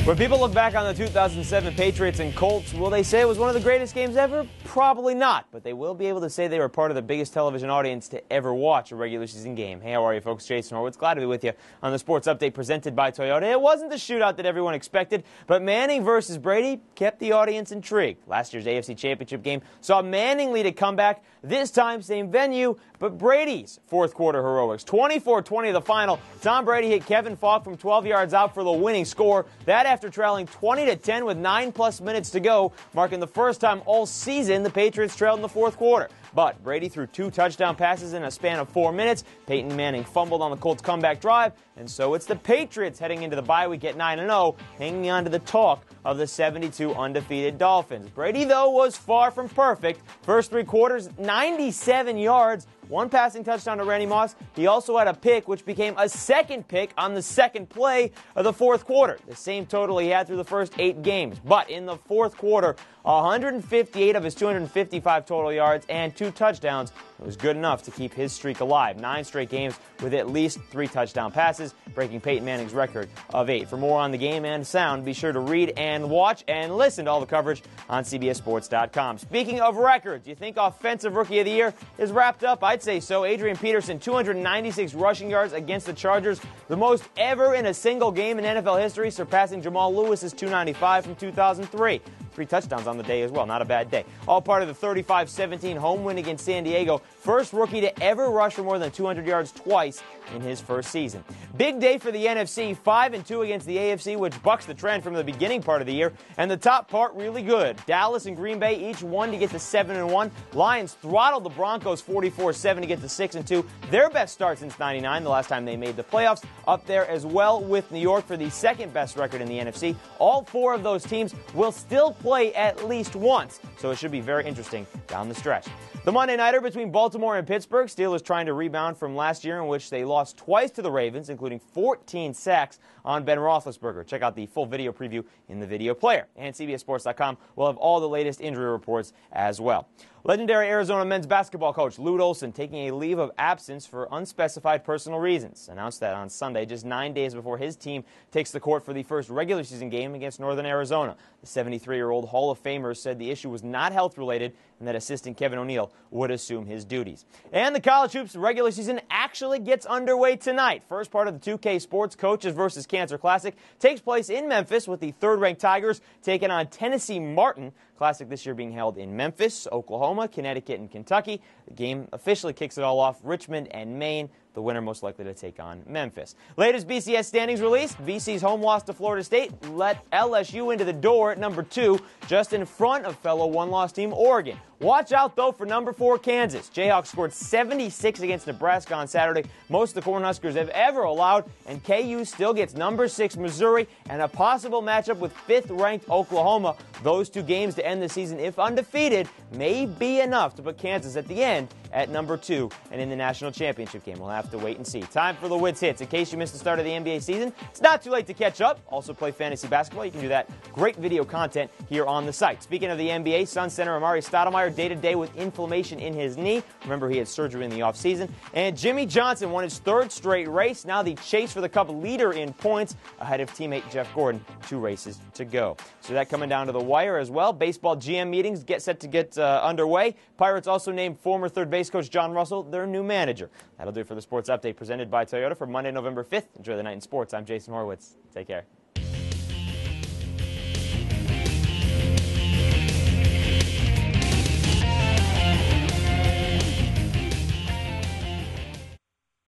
When people look back on the 2007 Patriots and Colts, will they say it was one of the greatest games ever? Probably not, but they will be able to say they were part of the biggest television audience to ever watch a regular season game. Hey, how are you folks? Jason Horowitz, glad to be with you on the Sports Update presented by Toyota. It wasn't the shootout that everyone expected, but Manning versus Brady kept the audience intrigued. Last year's AFC Championship game saw Manning lead a comeback, this time same venue, but Brady's fourth quarter heroics. 24-20 the final. Tom Brady hit Kevin Falk from 12 yards out for the winning score. That after trailing 20-10 with 9+ minutes to go, marking the first time all season the Patriots trailed in the fourth quarter. But Brady threw 2 touchdown passes in a span of 4 minutes. Peyton Manning fumbled on the Colts' comeback drive. And so it's the Patriots heading into the bye week at 9-0, hanging on to the talk of the 72 undefeated Dolphins. Brady, though, was far from perfect. First 3 quarters, 97 yards. 1 passing touchdown to Randy Moss. He also had a pick, which became a second pick on the second play of the fourth quarter. The same total he had through the first 8 games. But in the fourth quarter, 158 of his 255 total yards and 2 touchdowns. It was good enough to keep his streak alive. 9 straight games with at least 3 touchdown passes, breaking Peyton Manning's record of 8. For more on the game and sound, be sure to read and watch and listen to all the coverage on CBSSports.com. Speaking of records, do you think Offensive Rookie of the Year is wrapped up? I'd say so. Adrian Peterson, 296 rushing yards against the Chargers, the most ever in a single game in NFL history, surpassing Jamal Lewis's 295 from 2003. 3 touchdowns on the day as well. Not a bad day. All part of the 35-17 home win against San Diego. First rookie to ever rush for more than 200 yards twice in his first season. Big day for the NFC. 5-2 against the AFC, which bucks the trend from the beginning part of the year. And the top part really good. Dallas and Green Bay each won to get to 7-1. Lions throttled the Broncos 44-7 to get to 6-2. Their best start since '99, the last time they made the playoffs. Up there as well with New York for the second best record in the NFC. All 4 of those teams will still play at least once, so it should be very interesting down the stretch. The Monday Nighter between Baltimore and Pittsburgh. Steelers trying to rebound from last year in which they lost twice to the Ravens, including 14 sacks on Ben Roethlisberger. Check out the full video preview in the video player. And CBSSports.com will have all the latest injury reports as well. Legendary Arizona men's basketball coach Lute Olson taking a leave of absence for unspecified personal reasons. Announced that on Sunday, just 9 days before his team takes the court for the first regular season game against Northern Arizona. The 73-year-old Hall of Famer said the issue was not health-related and that assistant Kevin O'Neal would assume his duties. And the college hoops regular season actually gets underway tonight. First part of the 2K Sports Coaches vs. Cancer Classic takes place in Memphis with the third-ranked Tigers taking on Tennessee Martin. Classic this year being held in Memphis, Oklahoma, Connecticut, and Kentucky. The game officially kicks it all off, Richmond and Maine. The winner most likely to take on Memphis. Latest BCS standings released. BC's home loss to Florida State let LSU into the door at number 2, just in front of fellow one-loss team Oregon. Watch out, though, for number 4 Kansas. Jayhawks scored 76 against Nebraska on Saturday, most the Cornhuskers have ever allowed, and KU still gets number 6 Missouri and a possible matchup with 5th-ranked Oklahoma. Those 2 games to end the season, if undefeated, may be enough to put Kansas at the end at number 2 and in the national championship game. We'll have to wait and see. Time for the Wits Hits. In case you missed the start of the NBA season, it's not too late to catch up. Also play fantasy basketball. You can do that. Great video content here on the site. Speaking of the NBA, Sun center Amari Stoudemire day-to-day with inflammation in his knee. Remember, he had surgery in the offseason. And Jimmy Johnson won his 3rd straight race. Now the chase for the Cup leader in points ahead of teammate Jeff Gordon. 2 races to go. So that coming down to the wire as well. Baseball GM meetings set to get underway. Pirates also named former third base coach John Russell their new manager. That'll do it for the Sports Update presented by Toyota for Monday, November 5th. Enjoy the night in sports. I'm Jason Horowitz. Take care.